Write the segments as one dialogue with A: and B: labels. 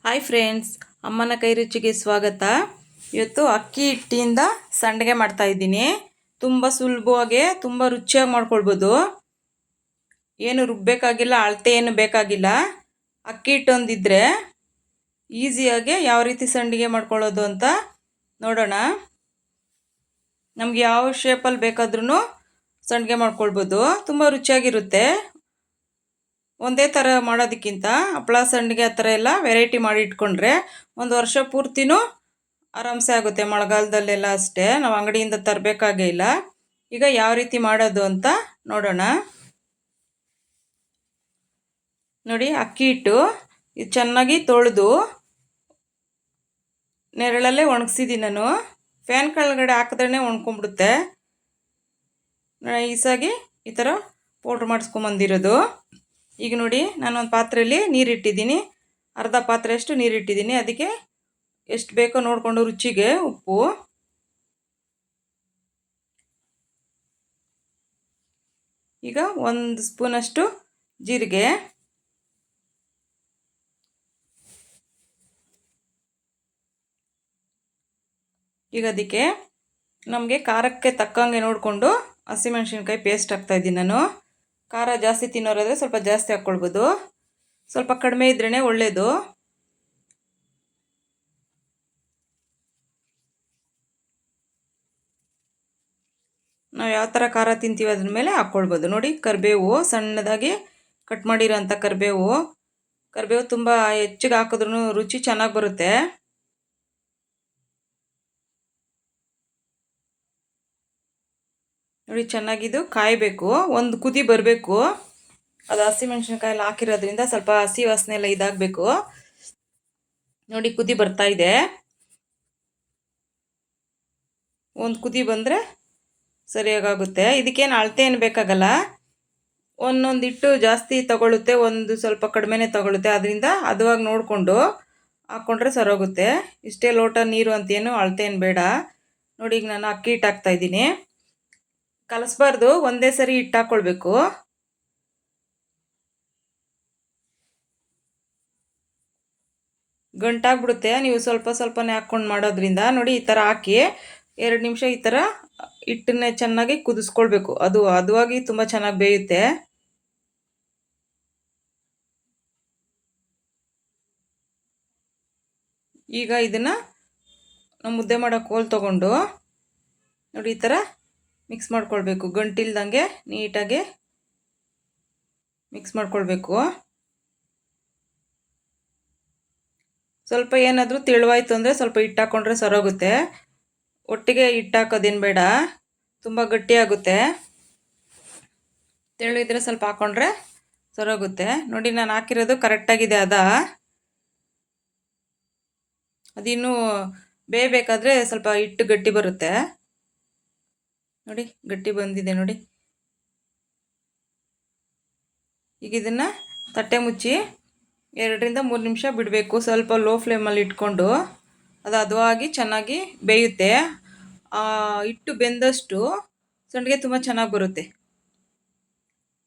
A: Hi friends, ಅಮ್ಮನ ಕೈ ರುಚಿಗೆ ಸ್ವಾಗತ. ಇವತ್ತು ಅಕ್ಕಿ ಹಿಟ್ಟಿಂದ ಸಂಡಿಗೆ ಮಾಡ್ತಾಯಿದ್ದೀನಿ. ತುಂಬ ಸುಲಭವಾಗಿ ತುಂಬ ರುಚಿಯಾಗಿ ಮಾಡ್ಕೊಳ್ಬೋದು. ಏನು ರುಬ್ಬಬೇಕಾಗಿಲ್ಲ, ಅಳತೆ ಏನು ಬೇಕಾಗಿಲ್ಲ. ಅಕ್ಕಿ ಹಿಟ್ಟೊಂದಿದ್ರೆ ಈಸಿಯಾಗಿ ಯಾವ ರೀತಿ ಸಂಡಿಗೆ ಮಾಡ್ಕೊಳ್ಳೋದು ಅಂತ ನೋಡೋಣ. ನಮ್ಗೆ ಯಾವ ಶೇಪಲ್ಲಿ ಬೇಕಾದ್ರೂ ಸಂಡಿಗೆ ಮಾಡ್ಕೊಳ್ಬೋದು. ತುಂಬ ರುಚಿಯಾಗಿರುತ್ತೆ. ಒಂದೇ ಥರ ಮಾಡೋದಕ್ಕಿಂತ ಹಪ್ಪಳ ಸಂಡಿಗೆ ಆ ಥರ ಎಲ್ಲ ವೆರೈಟಿ ಮಾಡಿ ಇಟ್ಕೊಂಡ್ರೆ ಒಂದು ವರ್ಷ ಪೂರ್ತಿನೂ ಆರಾಮ್ಸೆ ಆಗುತ್ತೆ. ಮಳೆಗಾಲದಲ್ಲೆಲ್ಲ ಅಷ್ಟೇ, ನಾವು ಅಂಗಡಿಯಿಂದ ತರಬೇಕಾಗೇ ಇಲ್ಲ. ಈಗ ಯಾವ ರೀತಿ ಮಾಡೋದು ಅಂತ ನೋಡೋಣ. ನೋಡಿ, ಅಕ್ಕಿ ಹಿಟ್ಟು ಇದು ಚೆನ್ನಾಗಿ ತೊಳೆದು ನೆರಳಲ್ಲೇ ಒಣಗಿಸಿದ್ದೀನಿ ನಾನು. ಫ್ಯಾನ್ ಕೆಳಗಡೆ ಹಾಕಿದ್ರೇ ಒಣ್ಕೊಂಡ್ಬಿಡುತ್ತೆ. ಈಸಾಗಿ ಈ ಥರ ಪೌಡ್ರ್ ಮಾಡಿಸ್ಕೊಂಬಂದಿರೋದು. ಈಗ ನೋಡಿ, ನಾನೊಂದು ಪಾತ್ರೆಯಲ್ಲಿ ನೀರಿಟ್ಟಿದ್ದೀನಿ. ಅರ್ಧ ಪಾತ್ರೆಯಷ್ಟು ನೀರಿಟ್ಟಿದ್ದೀನಿ. ಅದಕ್ಕೆ ಎಷ್ಟು ಬೇಕೋ ನೋಡಿಕೊಂಡು ರುಚಿಗೆ ಉಪ್ಪು, ಈಗ 1 ಸ್ಪೂನಷ್ಟು ಜೀರಿಗೆ, ಈಗ ಅದಕ್ಕೆ ನಮಗೆ ಖಾರಕ್ಕೆ ತಕ್ಕಂಗೆ ನೋಡಿಕೊಂಡು ಹಸಿಮೆಣ್ಸಿನ್ಕಾಯಿ ಪೇಸ್ಟ್ ಹಾಕ್ತಾಯಿದ್ದೀನಿ ನಾನು. ಖಾರ ಜಾಸ್ತಿ ತಿನ್ನೋರಾದರೆ ಸ್ವಲ್ಪ ಜಾಸ್ತಿ ಹಾಕ್ಕೊಳ್ಬೋದು, ಸ್ವಲ್ಪ ಕಡಿಮೆ ಇದ್ರೇ ಒಳ್ಳೆಯದು. ನಾವು ಯಾವ ಥರ ಖಾರ ತಿಂತೀವಿ ಅದ್ರ ಮೇಲೆ ಹಾಕ್ಕೊಳ್ಬೋದು. ನೋಡಿ, ಕರಿಬೇವು ಸಣ್ಣದಾಗಿ ಕಟ್ ಮಾಡಿರೋಂಥ ಕರಿಬೇವು ತುಂಬ ಹೆಚ್ಚಿಗೆ ಹಾಕಿದ್ರೂ ರುಚಿ ಚೆನ್ನಾಗಿ ಬರುತ್ತೆ. ನೋಡಿ, ಚೆನ್ನಾಗಿದು ಕಾಯಬೇಕು, ಒಂದು ಕುದಿ ಬರಬೇಕು. ಅದು ಹಸಿಮೆಣ್ಸಿನ್ಕಾಯಲ್ಲಿ ಹಾಕಿರೋದ್ರಿಂದ ಸ್ವಲ್ಪ ಹಸಿ ವಾಸನೆ ಎಲ್ಲ ಇದಾಗಬೇಕು. ನೋಡಿ, ಕುದಿ ಬರ್ತಾ ಇದೆ. ಒಂದು ಕುದಿ ಬಂದರೆ ಸರಿಯಾಗುತ್ತೆ. ಇದಕ್ಕೇನು ಅಳತೆ ಏನು ಬೇಕಾಗಲ್ಲ. ಒಂದೊಂದು ಹಿಟ್ಟು ಜಾಸ್ತಿ ತಗೊಳುತ್ತೆ, ಒಂದು ಸ್ವಲ್ಪ ಕಡಿಮೆನೇ ತಗೊಳುತ್ತೆ. ಅದರಿಂದ ಹದವಾಗಿ ನೋಡಿಕೊಂಡು ಹಾಕ್ಕೊಂಡ್ರೆ ಸರೋಗುತ್ತೆ. ಇಷ್ಟೇ ಲೋಟ ನೀರು ಅಂತೇನು ಅಳತೆ ಏನು ಬೇಡ. ನೋಡಿ, ಈಗ ನಾನು ಅಕ್ಕಿ ಹಿಟ್ಟು ಹಾಕ್ತಾಯಿದ್ದೀನಿ. ಕಲಸಬಾರ್ದು, ಒಂದೇ ಸರಿ ಹಿಟ್ಟು ಹಾಕ್ಕೊಳ್ಬೇಕು. ಗಂಟಾಗ್ಬಿಡುತ್ತೆ ನೀವು ಸ್ವಲ್ಪ ಸ್ವಲ್ಪನೇ ಹಾಕ್ಕೊಂಡು ಮಾಡೋದ್ರಿಂದ. ನೋಡಿ, ಈ ಥರ ಹಾಕಿ 2 ನಿಮಿಷ ಈ ಥರ ಹಿಟ್ಟನ್ನೇ ಚೆನ್ನಾಗಿ ಕುದಿಸ್ಕೊಳ್ಬೇಕು. ಅದು ಹದವಾಗಿ ತುಂಬ ಚೆನ್ನಾಗಿ ಬೇಯುತ್ತೆ. ಈಗ ಇದನ್ನು ನಾವು ಮುದ್ದೆ ಮಾಡೋ ಕೋಲ್ ತೊಗೊಂಡು ನೋಡಿ ಈ ಥರ ಮಿಕ್ಸ್ ಮಾಡ್ಕೊಳ್ಬೇಕು. ಗಂಟಿಲ್ದಂಗೆ ನೀಟಾಗಿ ಮಿಕ್ಸ್ ಮಾಡ್ಕೊಳ್ಬೇಕು. ಸ್ವಲ್ಪ ಏನಾದರೂ ತೆಳುವಾಯ್ತು ಅಂದರೆ ಸ್ವಲ್ಪ ಹಿಟ್ಟು ಹಾಕ್ಕೊಂಡ್ರೆ ಸರೋಗುತ್ತೆ. ಒಟ್ಟಿಗೆ ಹಿಟ್ಟು ಹಾಕೋದೇನು ಬೇಡ, ತುಂಬ ಗಟ್ಟಿಯಾಗುತ್ತೆ. ತೆಳು ಇದ್ದರೆ ಸ್ವಲ್ಪ ಹಾಕ್ಕೊಂಡ್ರೆ ಸರೋಗುತ್ತೆ. ನೋಡಿ, ನಾನು ಹಾಕಿರೋದು ಕರೆಕ್ಟಾಗಿದೆ. ಅದಿನ್ನೂ ಬೇಯಬೇಕಾದ್ರೆ ಸ್ವಲ್ಪ ಹಿಟ್ಟು ಗಟ್ಟಿ ಬರುತ್ತೆ. ನೋಡಿ, ಗಟ್ಟಿ ಬಂದಿದೆ ನೋಡಿ. ಈಗ ಇದನ್ನು ತಟ್ಟೆ ಮುಚ್ಚಿ 2 ರಿಂದ 3 ನಿಮಿಷ ಬಿಡಬೇಕು. ಸ್ವಲ್ಪ ಲೋ ಫ್ಲೇಮಲ್ಲಿ ಇಟ್ಕೊಂಡು ಅದು ಹದವಾಗಿ ಚೆನ್ನಾಗಿ ಬೇಯುತ್ತೆ. ಹಿಟ್ಟು ಬೆಂದಷ್ಟು ಸಂಡಿಗೆ ತುಂಬ ಚೆನ್ನಾಗಿ ಬರುತ್ತೆ.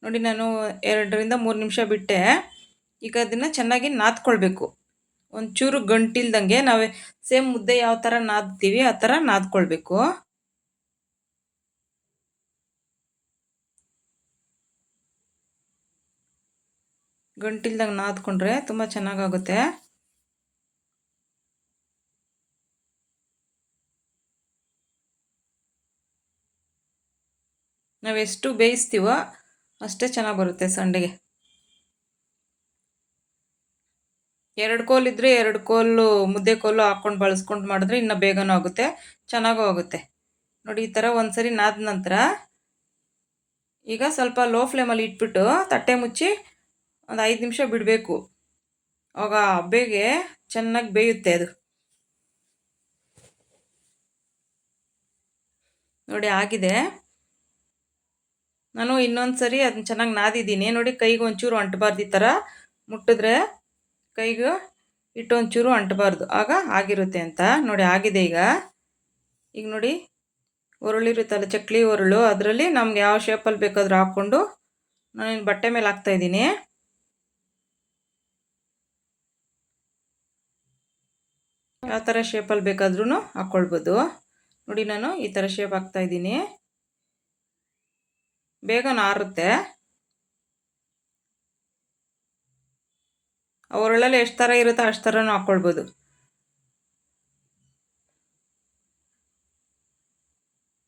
A: ನೋಡಿ, ನಾನು 2 ರಿಂದ 3 ನಿಮಿಷ ಬಿಟ್ಟೆ. ಈಗ ಅದನ್ನು ಚೆನ್ನಾಗಿ ನಾದ್ಕೊಳ್ಬೇಕು. ಒಂಚೂರು ಗಂಟಿಲ್ದಂಗೆ ನಾವು ಸೇಮ್ ಮುದ್ದೆ ಯಾವ ಥರ ನಾದ್ತೀವಿ ಆ ಥರ ನಾದ್ಕೊಳ್ಬೇಕು. ಗಂಟಿಲ್ದಂಗೆ ನಾದ್ಕೊಂಡ್ರೆ ತುಂಬ ಚೆನ್ನಾಗಾಗುತ್ತೆ. ನಾವೆಷ್ಟು ಬೇಯಿಸ್ತೀವೋ ಅಷ್ಟೇ ಚೆನ್ನಾಗಿ ಬರುತ್ತೆ ಸಂಡಿಗೆ. 2 ಕೋಲ್ ಇದ್ದರೆ 2 ಕೋಲು ಮುದ್ದೆ ಕೋಲು ಹಾಕ್ಕೊಂಡು ಬಳಸ್ಕೊಂಡು ಮಾಡಿದ್ರೆ ಇನ್ನೂ ಬೇಗನೂ ಆಗುತ್ತೆ, ಚೆನ್ನಾಗೂ ಆಗುತ್ತೆ. ನೋಡಿ, ಈ ಥರ ಒಂದು ಸರಿ ನಾದ ನಂತರ ಈಗ ಸ್ವಲ್ಪ ಲೋ ಫ್ಲೇಮಲ್ಲಿ ಇಟ್ಬಿಟ್ಟು ತಟ್ಟೆ ಮುಚ್ಚಿ ಒಂದು 5 ನಿಮಿಷ ಬಿಡಬೇಕು. ಆವಾಗ ಹಬ್ಬೆಗೆ ಚೆನ್ನಾಗಿ ಬೇಯುತ್ತೆ ಅದು. ನೋಡಿ, ಆಗಿದೆ. ನಾನು ಇನ್ನೊಂದು ಸರಿ ಅದನ್ನ ಚೆನ್ನಾಗಿ ನಾದಿದ್ದೀನಿ. ನೋಡಿ, ಕೈಗೆ ಒಂಚೂರು ಅಂಟಬಾರ್ದು. ಈ ಥರ ಮುಟ್ಟಿದ್ರೆ ಕೈಗೆ ಹಿಟ್ಟು ಒಂಚೂರು ಅಂಟಬಾರ್ದು, ಆಗ ಆಗಿರುತ್ತೆ ಅಂತ. ನೋಡಿ, ಆಗಿದೆ ಈಗ. ಈಗ ನೋಡಿ, ಒರಳಿರುತ್ತಲ್ಲ ಚಕ್ಲಿ ಒರಳು, ಅದರಲ್ಲಿ ನಮ್ಗೆ ಯಾವ ಶೇಪಲ್ಲಿ ಬೇಕಾದರೂ ಹಾಕ್ಕೊಂಡು ನಾನು ಬಟ್ಟೆ ಮೇಲೆ ಹಾಕ್ತಾಯಿದ್ದೀನಿ. ಯಾವ ಥರ ಶೇಪಲ್ಲಿ ಬೇಕಾದ್ರೂ ಹಾಕ್ಕೊಳ್ಬೋದು. ನೋಡಿ ನಾನು ಈ ಥರ ಶೇಪ್ ಹಾಕ್ತಾಯಿದ್ದೀನಿ. ಬೇಗ ನಾರುತ್ತೆ. ಅವರೊಳಲ್ಲಿ ಎಷ್ಟು ಥರ ಇರುತ್ತೋ ಅಷ್ಟು ಥರನೂ ಹಾಕ್ಕೊಳ್ಬೋದು.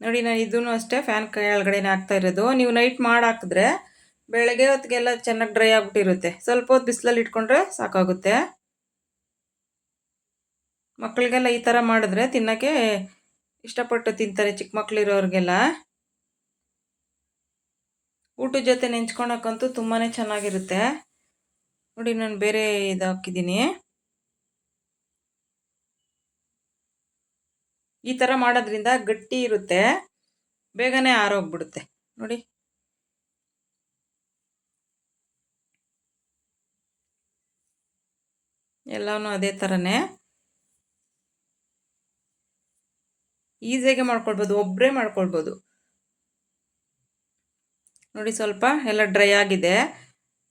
A: ನೋಡಿ ನಾನು ಇದೂ ಅಷ್ಟೇ ಫ್ಯಾನ್ ಕೆಳಗಡೆನೇ ಹಾಕ್ತಾ ಇರೋದು. ನೀವು ನೈಟ್ ಮಾಡಿ ಹಾಕಿದ್ರೆ ಬೆಳಗ್ಗೆ ಹೊತ್ತಿಗೆಲ್ಲ ಚೆನ್ನಾಗಿ ಡ್ರೈ ಆಗಿಬಿಟ್ಟಿರುತ್ತೆ. ಸ್ವಲ್ಪ ಹೊತ್ತು ಬಿಸಿಲಲ್ಲಿ ಇಟ್ಕೊಂಡ್ರೆ ಸಾಕಾಗುತ್ತೆ. ಮಕ್ಕಳಿಗೆಲ್ಲ ಈ ಥರ ಮಾಡಿದ್ರೆ ತಿನ್ನೋಕ್ಕೆ ಇಷ್ಟಪಟ್ಟು ತಿಂತಾರೆ, ಚಿಕ್ಕ ಮಕ್ಕಳಿರೋರಿಗೆಲ್ಲ. ಊಟದ ಜೊತೆ ನೆಂಚ್ಕೊಳಕ್ಕಂತೂ ತುಂಬಾ ಚೆನ್ನಾಗಿರುತ್ತೆ. ನೋಡಿ ನಾನು ಬೇರೆ ಇದು ಹಾಕಿದ್ದೀನಿ. ಈ ಥರ ಮಾಡೋದ್ರಿಂದ ಗಟ್ಟಿ ಇರುತ್ತೆ, ಬೇಗನೆ ಆರೋಗ್ಬಿಡುತ್ತೆ. ನೋಡಿ ಎಲ್ಲವೂ ಅದೇ ಥರನೇ ಈಸಿಯಾಗಿ ಮಾಡ್ಕೊಳ್ಬೋದು, ಒಬ್ಬರೇ ಮಾಡ್ಕೊಳ್ಬೋದು. ನೋಡಿ ಸ್ವಲ್ಪ ಎಲ್ಲ ಡ್ರೈ ಆಗಿದೆ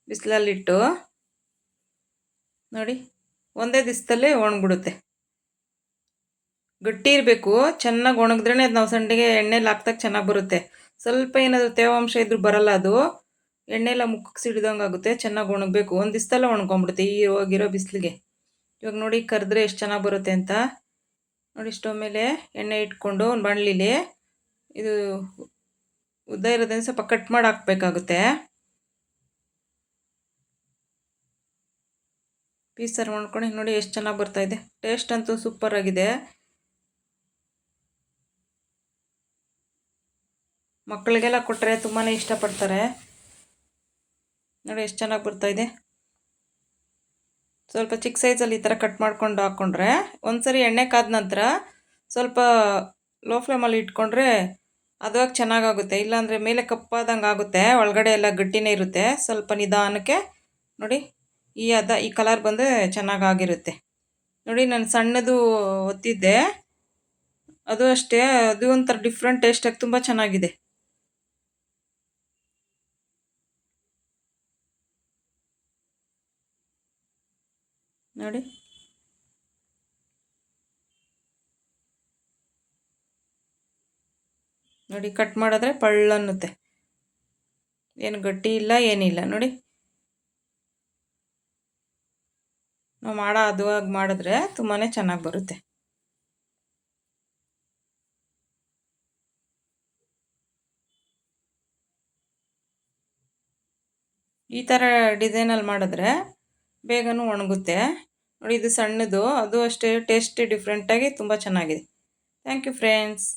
A: ಬಿಸಿಲಲ್ಲಿಟ್ಟು. ನೋಡಿ ಒಂದೇ ದಿವಸದಲ್ಲೇ ಒಣಗ್ಬಿಡುತ್ತೆ. ಗಟ್ಟಿ ಇರಬೇಕು, ಚೆನ್ನಾಗಿ ಒಣಗಿದ್ರೇ ಅದು ನಾವು ಸಂಡಿಗೆ ಎಣ್ಣೆಲಿ ಹಾಕ್ದಾಗ ಚೆನ್ನಾಗಿ ಬರುತ್ತೆ. ಸ್ವಲ್ಪ ಏನಾದರೂ ತೇವಾಂಶ ಇದ್ರೂ ಬರಲ್ಲ, ಅದು ಎಣ್ಣೆಲ್ಲ ಮುಖಕ್ಕೆ ಸಿಡ್ದಂಗೆ ಆಗುತ್ತೆ. ಚೆನ್ನಾಗಿ ಒಣಗಬೇಕು, ಒಂದು ದಿವಸದಲ್ಲೇ ಒಣಗೊಂಬಿಡುತ್ತೆ ಈ ಹೋಗಿರೋ ಬಿಸಿಲಿಗೆ. ಇವಾಗ ನೋಡಿ ಕರೆದ್ರೆ ಎಷ್ಟು ಚೆನ್ನಾಗಿ ಬರುತ್ತೆ ಅಂತ. ನೋಡಿ ಸ್ಟವ್ ಮೇಲೆ ಎಣ್ಣೆ ಇಟ್ಕೊಂಡು ಒಂದು ಬಾಣಲಿಲಿ ಇದು ಉದ್ದ ಇರೋದ್ರಿಂದ ಸ್ವಲ್ಪ ಕಟ್ ಮಾಡಿ ಹಾಕ್ಬೇಕಾಗುತ್ತೆ. ಪೀಸ್ ಥರ ಮಾಡ್ಕೊಂಡು ನೋಡಿ ಎಷ್ಟು ಚೆನ್ನಾಗಿ ಬರ್ತಾಯಿದೆ. ಟೇಸ್ಟ್ ಅಂತೂ ಸೂಪರ್ ಆಗಿದೆ. ಮಕ್ಕಳಿಗೆಲ್ಲ ಕೊಟ್ಟರೆ ತುಂಬಾ ಇಷ್ಟಪಡ್ತಾರೆ. ನೋಡಿ ಎಷ್ಟು ಚೆನ್ನಾಗಿ ಬರ್ತಾಯಿದೆ. ಸ್ವಲ್ಪ ಚಿಕ್ಕ ಸೈಜಲ್ಲಿ ಈ ಥರ ಕಟ್ ಮಾಡ್ಕೊಂಡು ಹಾಕ್ಕೊಂಡ್ರೆ ಒಂದ್ಸರಿ ಎಣ್ಣೆ ಕಾದ ನಂತರ ಸ್ವಲ್ಪ ಲೋ ಫ್ಲೇಮಲ್ಲಿ ಇಟ್ಕೊಂಡ್ರೆ ಅದುವಾಗಿ ಚೆನ್ನಾಗಾಗುತ್ತೆ. ಇಲ್ಲಾಂದರೆ ಮೇಲೆ ಕಪ್ಪಾದಂಗೆ ಆಗುತ್ತೆ, ಒಳಗಡೆ ಎಲ್ಲ ಗಟ್ಟಿನೇ ಇರುತ್ತೆ. ಸ್ವಲ್ಪ ನಿಧಾನಕ್ಕೆ ನೋಡಿ ಈ ಕಲರ್ ಬಂದರೆ ಚೆನ್ನಾಗಾಗಿರುತ್ತೆ. ನೋಡಿ ನಾನು ಸಣ್ಣದು ಒತ್ತಿದ್ದೆ, ಅದು ಅಷ್ಟೇ, ಅದು ಒಂಥರ ಡಿಫ್ರೆಂಟ್ ಟೇಸ್ಟಾಗಿ ತುಂಬ ಚೆನ್ನಾಗಿದೆ. ನೋಡಿ ನೋಡಿ ಕಟ್ ಮಾಡಿದ್ರೆ ಪಳ್ಳನ್ನುತ್ತೆ, ಏನು ಗಟ್ಟಿ ಇಲ್ಲ ಏನಿಲ್ಲ. ನೋಡಿ ನಾವು ಅದುವಾಗಿ ಮಾಡಿದ್ರೆ ತುಂಬಾ ಚೆನ್ನಾಗಿ ಬರುತ್ತೆ. ಈ ಥರ ಡಿಸೈನಲ್ಲಿ ಮಾಡಿದ್ರೆ ಬೇಗನೂ ಒಣಗುತ್ತೆ. ನೋಡಿ ಇದು ಸಣ್ಣದು, ಅದು ಅಷ್ಟೇ ಟೇಸ್ಟ್ ಡಿಫ್ರೆಂಟಾಗಿ ತುಂಬ ಚೆನ್ನಾಗಿದೆ. Thank you friends.